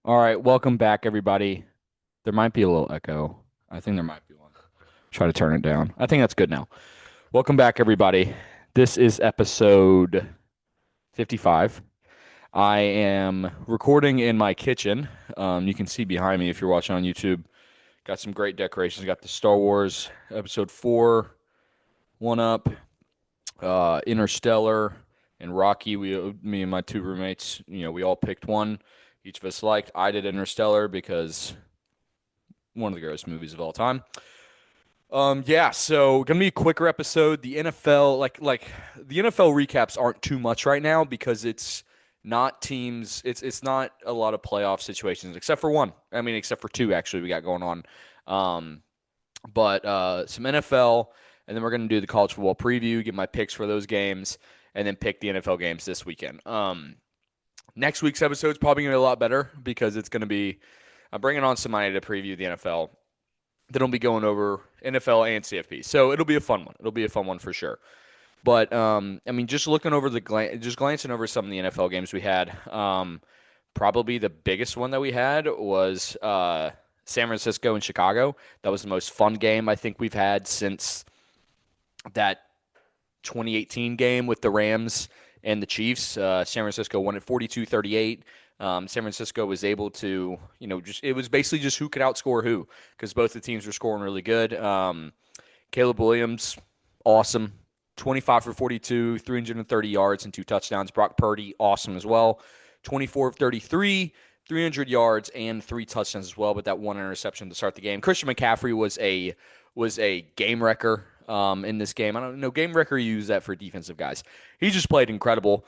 All right, welcome back, everybody. There might be a little echo. I think there might be one. Try to turn it down. I think that's good now. Welcome back, everybody. This is episode 55. I am recording in my kitchen. You can see behind me if you're watching on YouTube. Got some great decorations. Got the Star Wars episode 4 one up, Interstellar, and Rocky. Me and my two roommates, we all picked one. Each of us liked. I did Interstellar because one of the greatest movies of all time. Yeah, so gonna be a quicker episode. The NFL, like the NFL recaps aren't too much right now because it's not teams. It's not a lot of playoff situations except for one. I mean, except for two actually we got going on. Um, but some NFL, and then we're gonna do the college football preview, get my picks for those games, and then pick the NFL games this weekend. Next week's episode is probably gonna be a lot better because it's gonna be I'm bringing on somebody to preview the NFL. Then I'll be going over NFL and CFP. So it'll be a fun one. It'll be a fun one for sure. But I mean, just looking over just glancing over some of the NFL games we had. Probably the biggest one that we had was San Francisco and Chicago. That was the most fun game I think we've had since that 2018 game with the Rams and the Chiefs. San Francisco won at 42-38. San Francisco was able to, it was basically just who could outscore who because both the teams were scoring really good. Caleb Williams, awesome. 25 for 42, 330 yards and two touchdowns. Brock Purdy, awesome as well. 24 of 33, 300 yards and three touchdowns as well, but that one interception to start the game. Christian McCaffrey was a game wrecker in this game. I don't know, game wrecker, you use that for defensive guys. He just played incredible.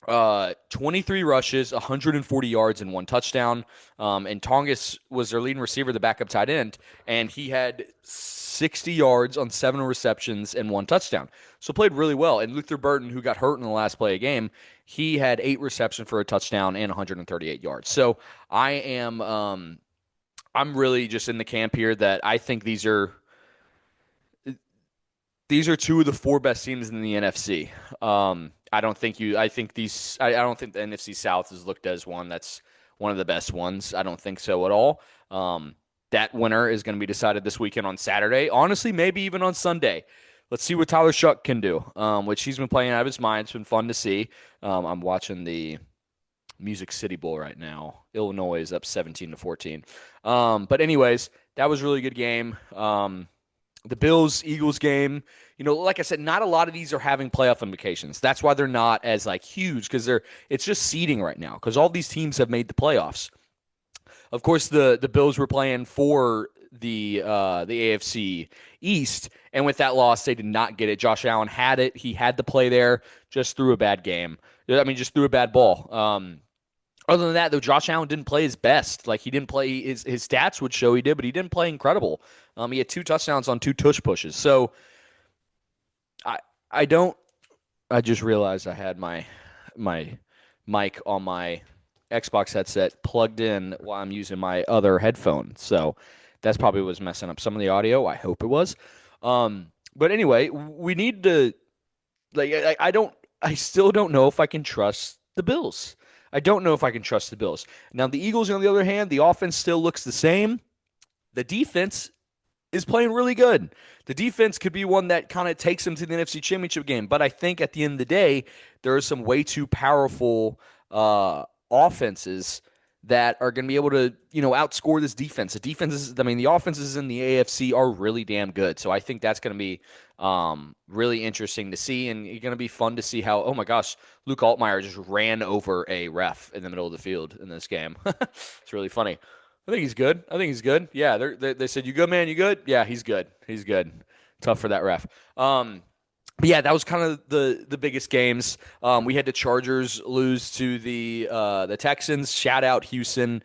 23 rushes, 140 yards, and one touchdown. And Tongas was their leading receiver, the backup tight end, and he had 60 yards on 7 receptions and one touchdown. So played really well. And Luther Burton, who got hurt in the last play of the game, he had 8 receptions for a touchdown and 138 yards. So I'm really just in the camp here that I think these are two of the four best teams in the NFC. I don't think the NFC South is looked as one that's one of the best ones. I don't think so at all. That winner is going to be decided this weekend on Saturday. Honestly, maybe even on Sunday. Let's see what Tyler Shuck can do, which he's been playing out of his mind. It's been fun to see. I'm watching the Music City Bowl right now. Illinois is up 17-14. But anyways, that was a really good game. The Bills-Eagles game, like I said, not a lot of these are having playoff implications. That's why they're not as huge because it's just seeding right now because all these teams have made the playoffs. Of course, the Bills were playing for the AFC East, and with that loss, they did not get it. Josh Allen had it; he had to play there. Just threw a bad game. I mean, just threw a bad ball. Other than that, though, Josh Allen didn't play his best. He didn't play his stats would show he did, but he didn't play incredible. He had 2 touchdowns on 2 tush pushes. So I I don't. I just realized I had my mic on my Xbox headset plugged in while I'm using my other headphone. So that's probably what was messing up some of the audio. I hope it was. But anyway, we need to I don't. I still don't know if I can trust the Bills. I don't know if I can trust the Bills. Now, the Eagles, on the other hand, the offense still looks the same. The defense is playing really good. The defense could be one that kind of takes them to the NFC Championship game. But I think at the end of the day, there are some way too powerful offenses that are going to be able to, outscore this defense. The offenses in the AFC are really damn good. So I think that's going to be really interesting to see, and it's going to be fun to see how, oh my gosh, Luke Altmaier just ran over a ref in the middle of the field in this game. It's really funny. I think he's good. Yeah, they said, you good, man? You good? Yeah, he's good. He's good. Tough for that ref. But yeah, that was kind of the biggest games. We had the Chargers lose to the Texans. Shout out Houston.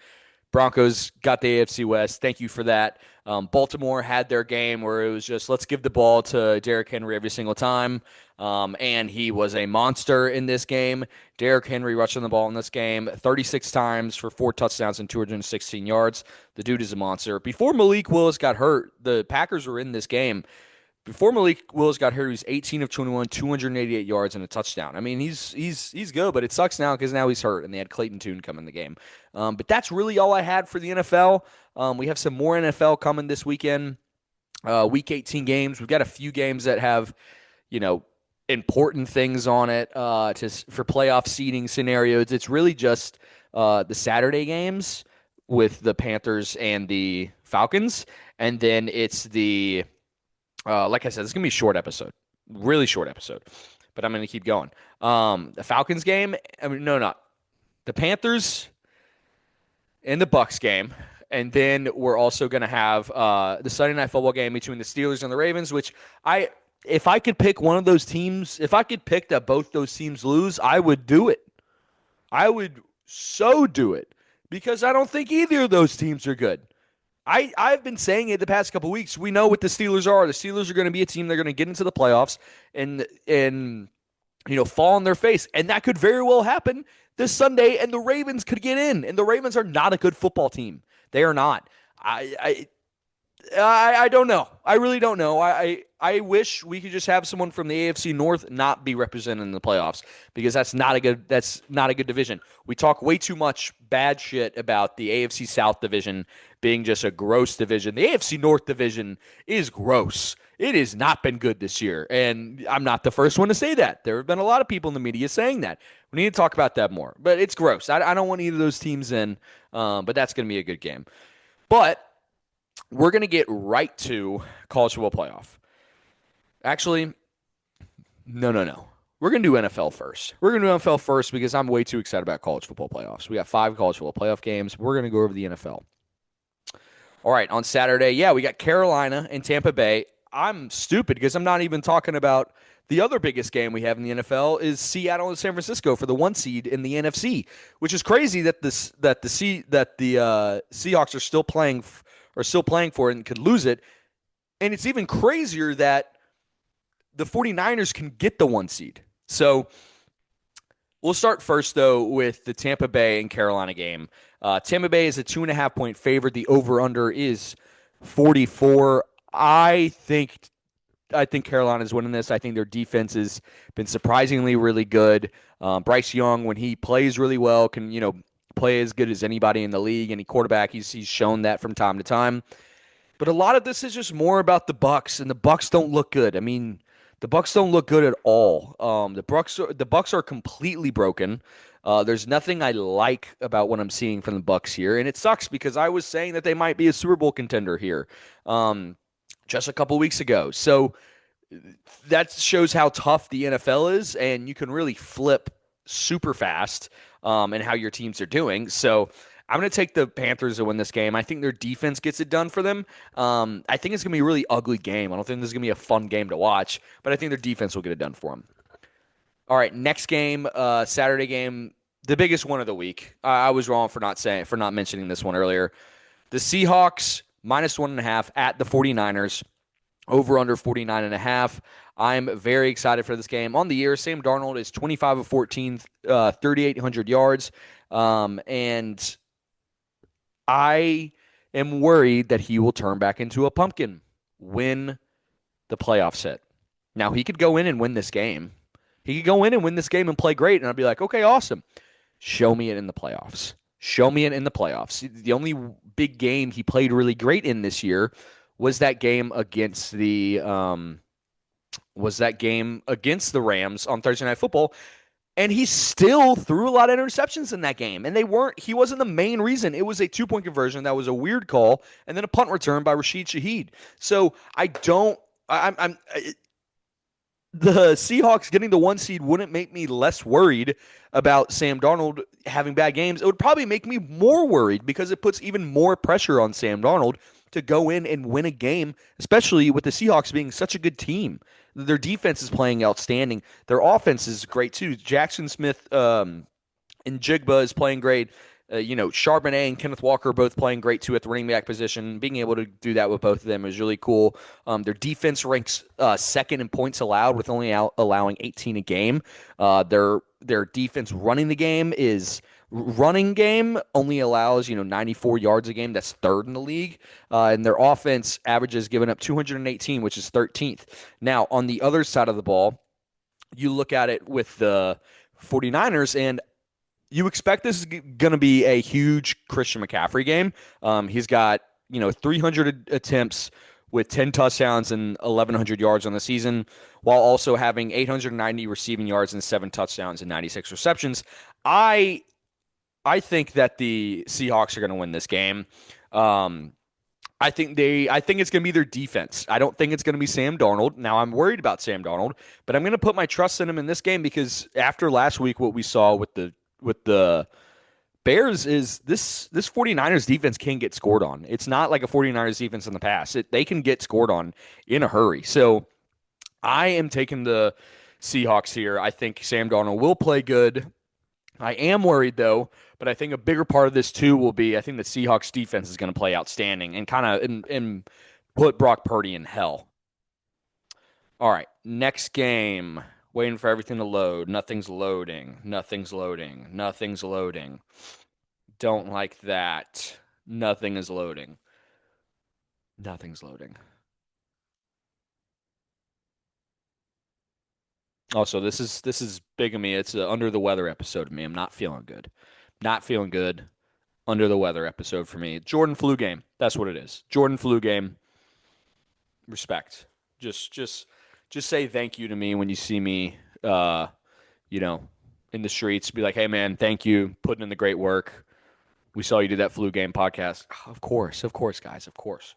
Broncos got the AFC West. Thank you for that. Baltimore had their game where it was just let's give the ball to Derrick Henry every single time. And he was a monster in this game. Derrick Henry rushing the ball in this game 36 times for 4 touchdowns and 216 yards. The dude is a monster. Before Malik Willis got hurt, the Packers were in this game Before Malik Willis got hurt, he was 18 of 21, 288 yards and a touchdown. I mean, he's good, but it sucks now because now he's hurt, and they had Clayton Tune come in the game. But that's really all I had for the NFL. We have some more NFL coming this weekend. Week 18 games. We've got a few games that have, you know, important things on it for playoff seeding scenarios. It's really just the Saturday games with the Panthers and the Falcons, and then it's the like I said, it's gonna be a short episode, really short episode, but I'm gonna keep going. The Falcons game. I mean, no, not the Panthers and the Bucks game. And then we're also going to have the Sunday Night Football game between the Steelers and the Ravens, which if I could pick one of those teams, if I could pick that both those teams lose, I would do it. I would so do it because I don't think either of those teams are good. I've been saying it the past couple of weeks. We know what the Steelers are. The Steelers are going to be a team. They're going to get into the playoffs and fall on their face. And that could very well happen this Sunday, and the Ravens could get in. And the Ravens are not a good football team. They are not. I don't know. I really don't know. I wish we could just have someone from the AFC North not be represented in the playoffs because that's not a good division. We talk way too much bad shit about the AFC South division being just a gross division. The AFC North division is gross. It has not been good this year, and I'm not the first one to say that. There have been a lot of people in the media saying that. We need to talk about that more, but it's gross. I don't want either of those teams in, but that's going to be a good game. But we're going to get right to college football playoff. Actually, no. We're going to do NFL first. We're going to do NFL first because I'm way too excited about college football playoffs. We got 5 college football playoff games. We're going to go over the NFL. All right, on Saturday, we got Carolina and Tampa Bay. I'm stupid because I'm not even talking about the other biggest game we have in the NFL is Seattle and San Francisco for the 1 seed in the NFC, which is crazy that the Seahawks are still playing for it and could lose it. And it's even crazier that the 49ers can get the 1 seed. So we'll start first, though, with the Tampa Bay and Carolina game. Tampa Bay is a 2.5-point favorite. The over-under is 44. I think Carolina's winning this. I think their defense has been surprisingly really good. Bryce Young, when he plays really well, can play as good as anybody in the league. Any quarterback, he's shown that from time to time. But a lot of this is just more about the Bucs, and the Bucs don't look good. I mean, the Bucs don't look good at all. The Bucs are completely broken. There's nothing I like about what I'm seeing from the Bucs here, and it sucks because I was saying that they might be a Super Bowl contender here just a couple weeks ago. So that shows how tough the NFL is, and you can really flip super fast and how your teams are doing. So I'm going to take the Panthers to win this game. I think their defense gets it done for them. I think it's going to be a really ugly game. I don't think this is going to be a fun game to watch, but I think their defense will get it done for them. All right, next game, Saturday game, the biggest one of the week. I was wrong for not mentioning this one earlier. The Seahawks -1.5 at the 49ers. Over under 49.5. I'm very excited for this game. On the year, Sam Darnold is 25 of 14, 3,800 yards. And I am worried that he will turn back into a pumpkin when the playoffs hit. Now, he could go in and win this game. He could go in and win this game and play great, and I'd be like, okay, awesome. Show me it in the playoffs. Show me it in the playoffs. The only big game he played really great in this year was that game against the Rams on Thursday Night Football, and he still threw a lot of interceptions in that game. And he wasn't the main reason. It was a 2-point conversion that was a weird call, and then a punt return by Rashid Shaheed. So the Seahawks getting the 1 seed wouldn't make me less worried about Sam Darnold having bad games. It would probably make me more worried because it puts even more pressure on Sam Darnold to go in and win a game, especially with the Seahawks being such a good team. Their defense is playing outstanding. Their offense is great too. Jackson Smith and Jigba is playing great. Charbonnet and Kenneth Walker are both playing great too at the running back position. Being able to do that with both of them is really cool. Their defense ranks second in points allowed with only allowing 18 a game. Their defense running the game is running game only allows, 94 yards a game. That's third in the league. And their offense averages giving up 218, which is 13th. Now, on the other side of the ball, you look at it with the 49ers, and you expect this is going to be a huge Christian McCaffrey game. He's got 300 attempts with 10 touchdowns and 1,100 yards on the season, while also having 890 receiving yards and 7 touchdowns and 96 receptions. I I think that the Seahawks are going to win this game. Um, I think it's going to be their defense. I don't think it's going to be Sam Darnold. Now I'm worried about Sam Darnold, but I'm going to put my trust in him in this game because after last week, what we saw with the Bears is this 49ers defense can get scored on. It's not like a 49ers defense in the past. They can get scored on in a hurry. So I am taking the Seahawks here. I think Sam Darnold will play good. I am worried though, but I think a bigger part of this too will be I think the Seahawks defense is going to play outstanding and kind of and put Brock Purdy in hell. All right, next game. Waiting for everything to load. Nothing's loading. Nothing's loading. Nothing's loading. Don't like that. Nothing is loading. Nothing's loading. Also, this is big of me. It's an under the weather episode of me. I'm not feeling good. Not feeling good. Under the weather episode for me. Jordan flu game. That's what it is. Jordan flu game. Respect. Just say thank you to me when you see me you know, in the streets. Be like, hey man, thank you. Putting in the great work. We saw you do that flu game podcast. Of course, guys, of course.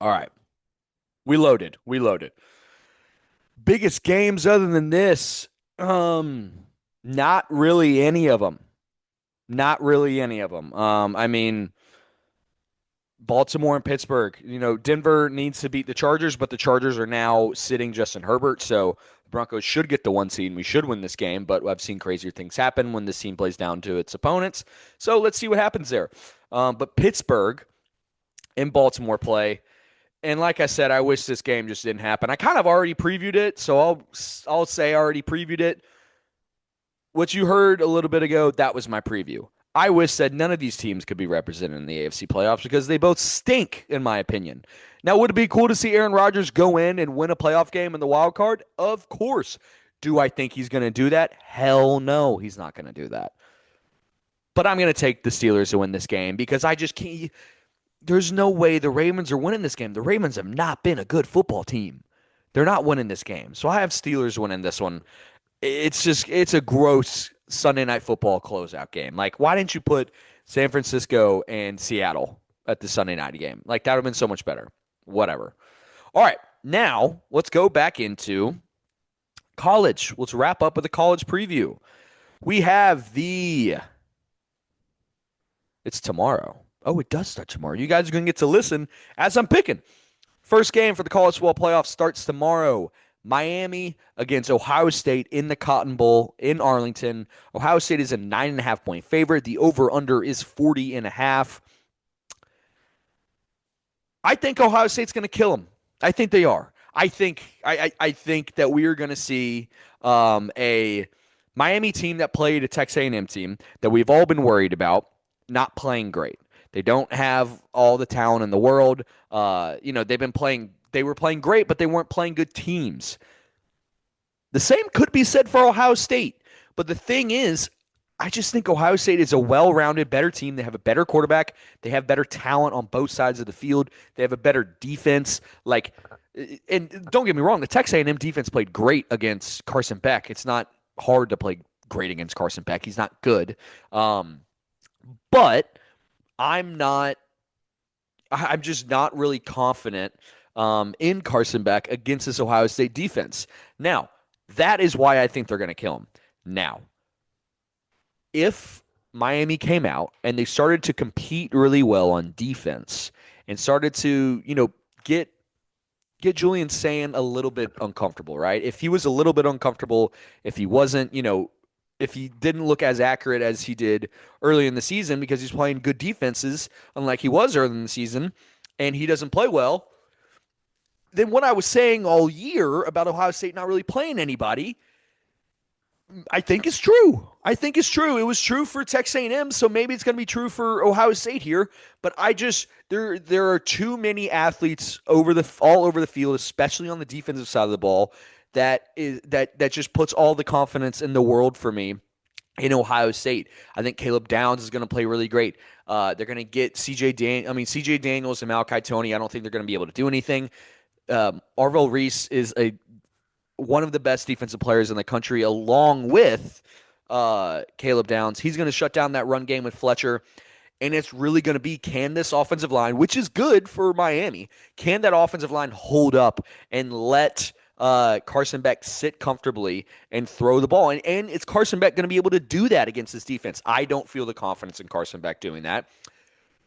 All right. We loaded. We loaded. Biggest games other than this. Not really any of them. Not really any of them. I mean, Baltimore and Pittsburgh. Denver needs to beat the Chargers, but the Chargers are now sitting Justin Herbert, so the Broncos should get the 1 seed. And we should win this game, but I've seen crazier things happen when this team plays down to its opponents. So let's see what happens there. But Pittsburgh and Baltimore play. And like I said, I wish this game just didn't happen. I kind of already previewed it, so I'll say I already previewed it. What you heard a little bit ago, that was my preview. I wish that none of these teams could be represented in the AFC playoffs because they both stink, in my opinion. Now, would it be cool to see Aaron Rodgers go in and win a playoff game in the wild card? Of course. Do I think he's going to do that? Hell no, he's not going to do that. But I'm going to take the Steelers to win this game because I just can't. There's no way the Ravens are winning this game. The Ravens have not been a good football team. They're not winning this game. So I have Steelers winning this one. It's a gross Sunday night football closeout game. Like, why didn't you put San Francisco and Seattle at the Sunday night game? Like, that would have been so much better. Whatever. All right, now let's go back into college. Let's wrap up with a college preview. We have it's tomorrow. Oh, it does start tomorrow. You guys are going to get to listen as I'm picking. First game for the college football playoff starts tomorrow. Miami against Ohio State in the Cotton Bowl in Arlington. Ohio State is a 9.5-point favorite. The over-under is 40.5. I think Ohio State's going to kill them. I think they are. I think that we are going to see a Miami team that played a Texas A&M team that we've all been worried about not playing great. They don't have all the talent in the world. They were playing great, but they weren't playing good teams. The same could be said for Ohio State. But the thing is, I just think Ohio State is a well-rounded, better team. They have a better quarterback. They have better talent on both sides of the field. They have a better defense. And don't get me wrong, the Texas A&M defense played great against Carson Beck. It's not hard to play great against Carson Beck. He's not good. But I'm just not really confident in Carson Beck against this Ohio State defense. Now, that is why I think they're going to kill him. Now, if Miami came out and they started to compete really well on defense and started to, get Julian Sand a little bit uncomfortable, right? If he was a little bit uncomfortable, if he wasn't, if he didn't look as accurate as he did early in the season because he's playing good defenses, unlike he was early in the season, and he doesn't play well, then what I was saying all year about Ohio State not really playing anybody I think it's true. I think it's true. It was true for Texas A&M, so maybe it's going to be true for Ohio State here. But I just there are too many athletes all over the field, especially on the defensive side of the ball, that just puts all the confidence in the world for me in Ohio State. I think Caleb Downs is going to play really great. They're going to get CJ Daniels and Malachi Tony. I don't think they're going to be able to do anything. Arvell Reese is a one of the best defensive players in the country, along with Caleb Downs. He's going to shut down that run game with Fletcher. And it's really going to be, can this offensive line, which is good for Miami, can that offensive line hold up and let Carson Beck sit comfortably and throw the ball? And is Carson Beck going to be able to do that against this defense? I don't feel the confidence in Carson Beck doing that.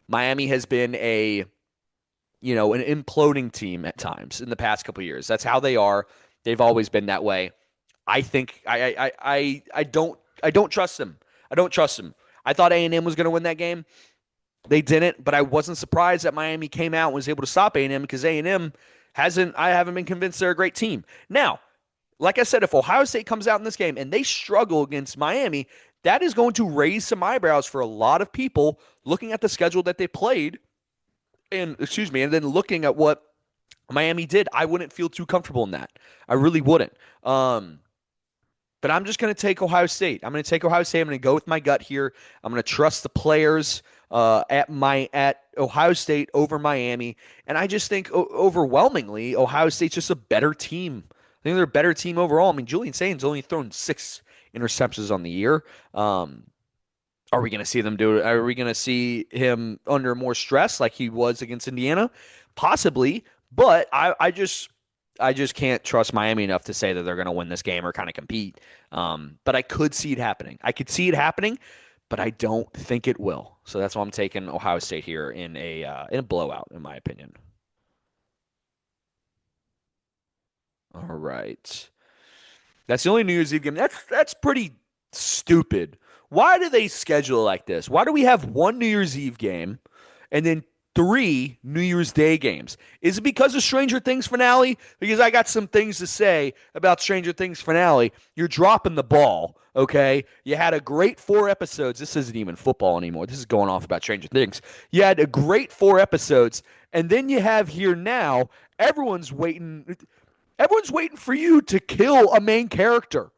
Miami has been an imploding team at times in the past couple of years. That's how they are. They've always been that way. I think I don't trust them. I don't trust them. I thought A&M was going to win that game. They didn't, but I wasn't surprised that Miami came out and was able to stop A&M because A&M I haven't been convinced they're a great team. Now, like I said, if Ohio State comes out in this game and they struggle against Miami, that is going to raise some eyebrows for a lot of people looking at the schedule that they played and then looking at what Miami did. I wouldn't feel too comfortable in that. I really wouldn't. But I'm just going to take Ohio State. I'm going to take Ohio State. I'm going to go with my gut here. I'm going to trust the players at Ohio State over Miami. And I just think overwhelmingly Ohio State's just a better team. I think they're a better team overall. I mean, Julian Sain's only thrown 6 interceptions on the year. Are we going to see them do it? Are we going to see him under more stress like he was against Indiana? Possibly, but I just can't trust Miami enough to say that they're going to win this game or kind of compete. But I could see it happening. I could see it happening, but I don't think it will. So that's why I'm taking Ohio State here in a blowout, in my opinion. All right. That's the only New Year's Eve game. That's pretty stupid. Why do they schedule it like this? Why do we have one New Year's Eve game and then 3 New Year's Day games? Is it because of Stranger Things finale? Because I got some things to say about Stranger Things finale. You're dropping the ball, okay? You had a great 4 episodes. This isn't even football anymore. This is going off about Stranger Things. You had a great 4 episodes, and then you have here now, everyone's waiting for you to kill a main character.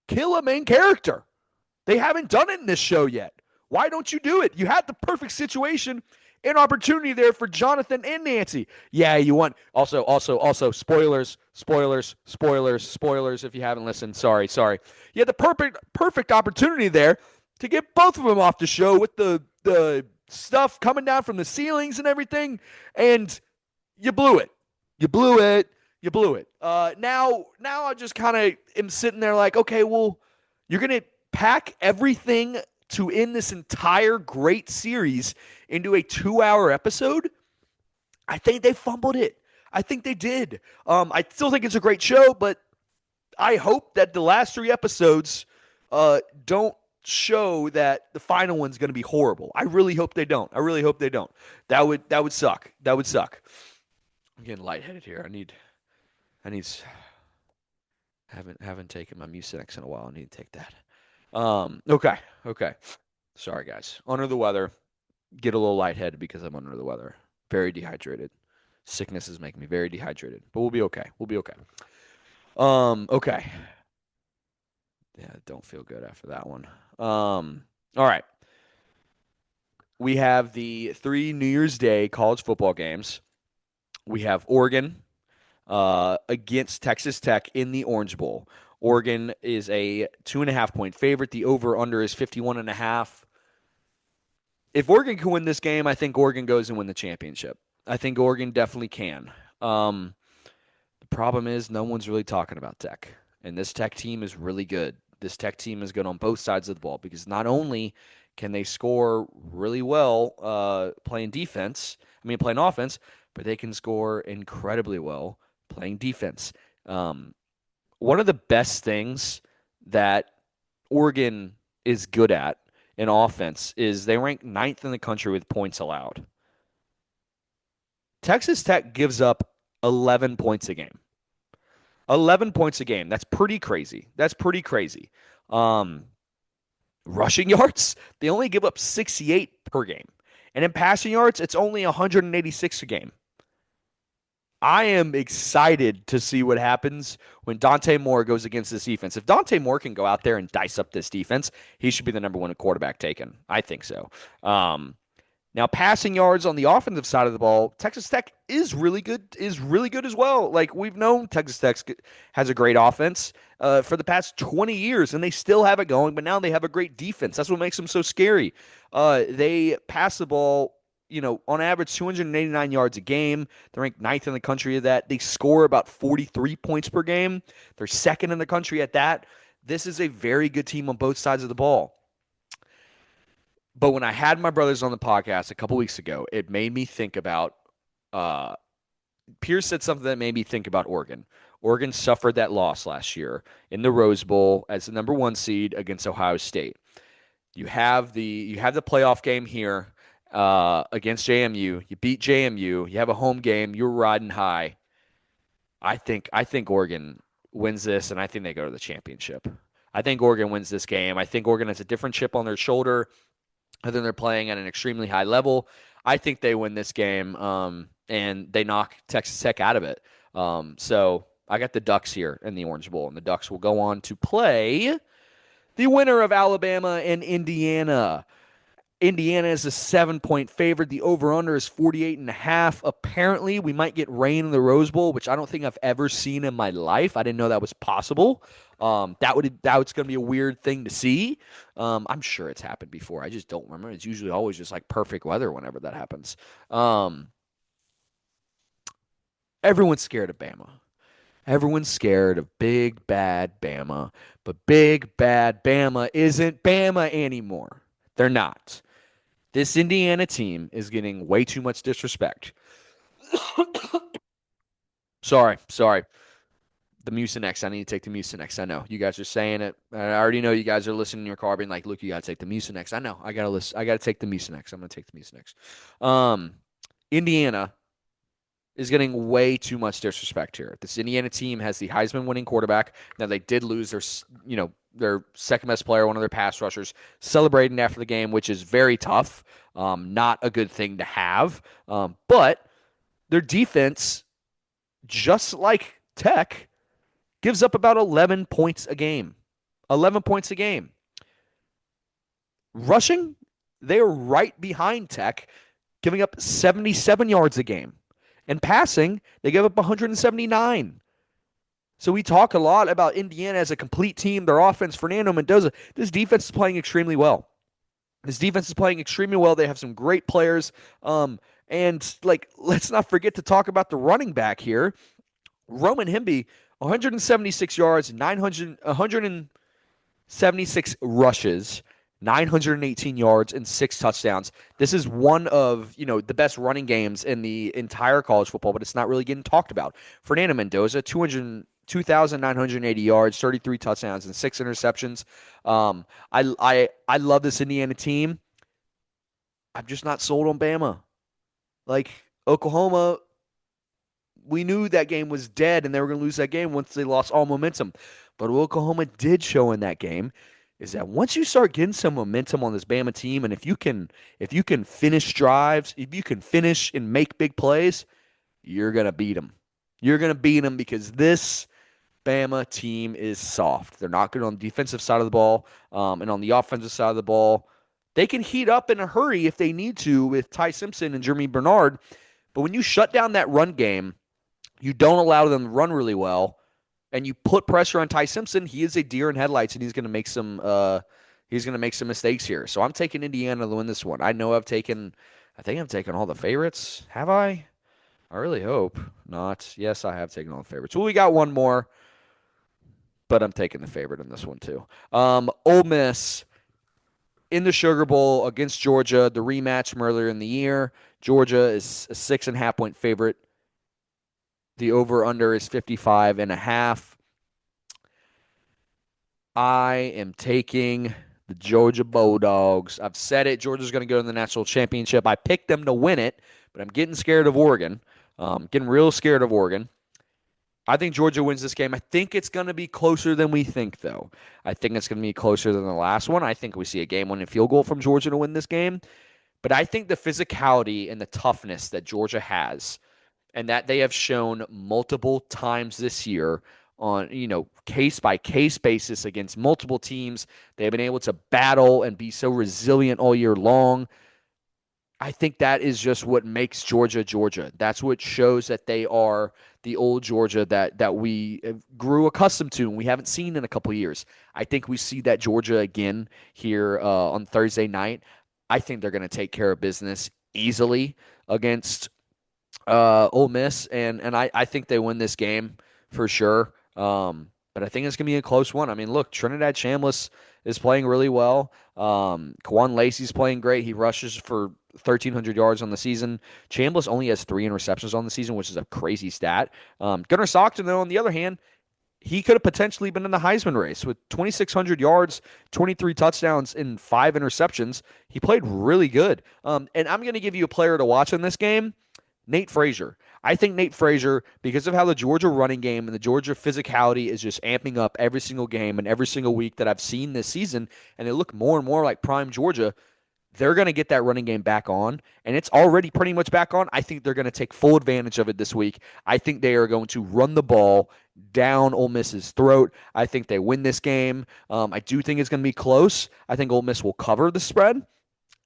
Kill a main character. They haven't done it in this show yet. Why don't you do it? You had the perfect situation and opportunity there for Jonathan and Nancy. Yeah, you want also spoilers if you haven't listened. Sorry. You had the perfect opportunity there to get both of them off the show with the stuff coming down from the ceilings and everything, and you blew it. You blew it. Now I just kind of am sitting there like, okay, well, you're going to pack everything to end this entire great series into a 2-hour episode? I think they fumbled it. I think they did. I still think it's a great show, but I hope that the last 3 episodes don't show that the final one's going to be horrible. I really hope they don't. That would suck. I'm getting lightheaded here. I need haven't taken my Mucinex in a while. I need to take that. Okay. Sorry, guys. Under the weather. Get a little lightheaded because I'm under the weather. Very dehydrated. Sickness is making me very dehydrated. But we'll be okay. Okay. Yeah, don't feel good after that one. All right. We have the 3 New Year's Day college football games. We have Oregon against Texas Tech in the Orange Bowl. Oregon is a 2.5-point favorite. The over-under is 51.5. If Oregon can win this game, I think Oregon goes and win the championship. I think Oregon definitely can. The problem is no one's really talking about Tech. And this Tech team is really good. This Tech team is good on both sides of the ball because not only can they score really well playing offense, but they can score incredibly well playing defense. One of the best things that Oregon is good at in offense is they rank 9th in the country with points allowed. Texas Tech gives up 11 points a game. 11 points a game. That's pretty crazy. That's pretty crazy. Um, Rushing yards, they only give up 68 per game. And in passing yards, it's only 186 a game. I am excited to see what happens when Dante Moore goes against this defense. If Dante Moore can go out there and dice up this defense, he should be the number one quarterback taken. I think so. Um, Now, passing yards on the offensive side of the ball, Texas Tech is really good as well. Like we've known, Texas Tech has a great offense for the past 20 years, and they still have it going. But now they have a great defense. That's what makes them so scary. They pass the ball, on average 289 yards a game. They're ranked ninth in the country at that. They score about 43 points per game. They're second in the country at that. This is a very good team on both sides of the ball. But when I had my brothers on the podcast a couple weeks ago, it made me think about. Uh, Pierce said something that made me think about Oregon. Oregon suffered that loss last year in the Rose Bowl as the number one seed against Ohio State. You have the playoff game here against JMU. You beat JMU. You have a home game. You're riding high. I think Oregon wins this, and I think they go to the championship. I think Oregon wins this game. I think Oregon has a different chip on their shoulder. And then they're playing at an extremely high level. I think they win this game, and they knock Texas Tech out of it. So I got the Ducks here in the Orange Bowl, and the Ducks will go on to play the winner of Alabama and Indiana. Indiana is a 7-point favorite. The over-under is 48.5. Apparently, we might get rain in the Rose Bowl, which I don't think I've ever seen in my life. I didn't know that was possible. That's going to be a weird thing to see. I'm sure it's happened before. I just don't remember. It's usually always just like perfect weather whenever that happens. Everyone's scared of Bama. Everyone's scared of big bad Bama, but big bad Bama isn't Bama anymore. They're not. This Indiana team is getting way too much disrespect. Sorry. The Mucinex. I need to take the Mucinex. I know you guys are saying it. I already know you guys are listening in your car, being like, "Look, you gotta take the Mucinex." I know. I gotta listen. I gotta take the Mucinex. I'm gonna take the Mucinex. Indiana is getting way too much disrespect here. This Indiana team has the Heisman winning quarterback. Now they did lose their second best player, one of their pass rushers, celebrating after the game, which is very tough. Not a good thing to have. But their defense, just like Tech, gives up about 11 points a game. 11 points a game. Rushing, they're right behind Tech, giving up 77 yards a game. And passing, they give up 179. So we talk a lot about Indiana as a complete team, their offense, Fernando Mendoza. This defense is playing extremely well. They have some great players. And let's not forget to talk about the running back here. Roman Himby, 176 yards, 176 rushes, 918 yards, and 6 touchdowns. This is one of, the best running games in the entire college football, but it's not really getting talked about. Fernando Mendoza, 2,980 yards, 33 touchdowns, and 6 interceptions. I love this Indiana team. I'm just not sold on Bama. Like Oklahoma, we knew that game was dead and they were going to lose that game once they lost all momentum. But what Oklahoma did show in that game is that once you start getting some momentum on this Bama team, and if you can finish drives, if you can finish and make big plays, you're going to beat them. You're going to beat them because this Bama team is soft. They're not good on the defensive side of the ball, and on the offensive side of the ball, they can heat up in a hurry if they need to with Ty Simpson and Jeremy Bernard. But when you shut down that run game, you don't allow them to run really well, and you put pressure on Ty Simpson, he is a deer in headlights, and he's going to make some mistakes here. So I'm taking Indiana to win this one. I think I've taken all the favorites. Have I? I really hope not. Yes, I have taken all the favorites. Well, we got one more, but I'm taking the favorite in this one too. Ole Miss in the Sugar Bowl against Georgia, the rematch from earlier in the year. Georgia is a 6.5-point favorite. The over-under is 55.5. I am taking the Georgia Bulldogs. I've said it. Georgia's going to go to the national championship. I picked them to win it, but I'm getting scared of Oregon. Getting real scared of Oregon. I think Georgia wins this game. I think it's going to be closer than we think, though. I think it's going to be closer than the last one. I think we see a game-winning field goal from Georgia to win this game. But I think the physicality and the toughness that Georgia has and that they have shown multiple times this year on, case by case basis against multiple teams, they've been able to battle and be so resilient all year long. I think that is just what makes Georgia Georgia. That's what shows that they are the old Georgia that we grew accustomed to and we haven't seen in a couple of years. I think we see that Georgia again here on Thursday night. I think they're going to take care of business easily against Ole Miss, and I think they win this game for sure. But I think it's going to be a close one. I mean, look, Trinidad Chambliss is playing really well. Kwan Lacey's playing great. He rushes for 1,300 yards on the season. Chambliss only has 3 interceptions on the season, which is a crazy stat. Gunnar Stockton, though, on the other hand, he could have potentially been in the Heisman race with 2,600 yards, 23 touchdowns, and 5 interceptions. He played really good. And I'm going to give you a player to watch in this game. Nate Frazier. I think Nate Frazier, because of how the Georgia running game and the Georgia physicality is just amping up every single game and every single week that I've seen this season, and they look more and more like prime Georgia, they're going to get that running game back on, and it's already pretty much back on. I think they're going to take full advantage of it this week. I think they are going to run the ball down Ole Miss's throat. I think they win this game. I do think it's going to be close. I think Ole Miss will cover the spread,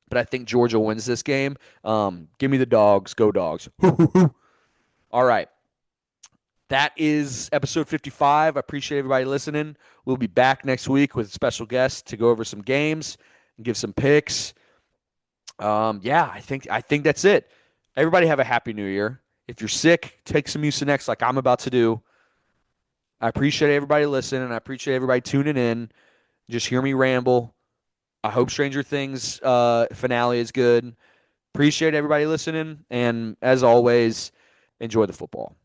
but I think Georgia wins this game. Give me the dogs. Go dogs. All right. That is episode 55. I appreciate everybody listening. We'll be back next week with a special guest to go over some games and give some picks. Yeah, I think that's it. Everybody have a happy new year. If you're sick, take some Mucinex like I'm about to do. I appreciate everybody listening. I appreciate everybody tuning in. Just hear me ramble. I hope Stranger Things finale is good. Appreciate everybody listening. And as always, enjoy the football.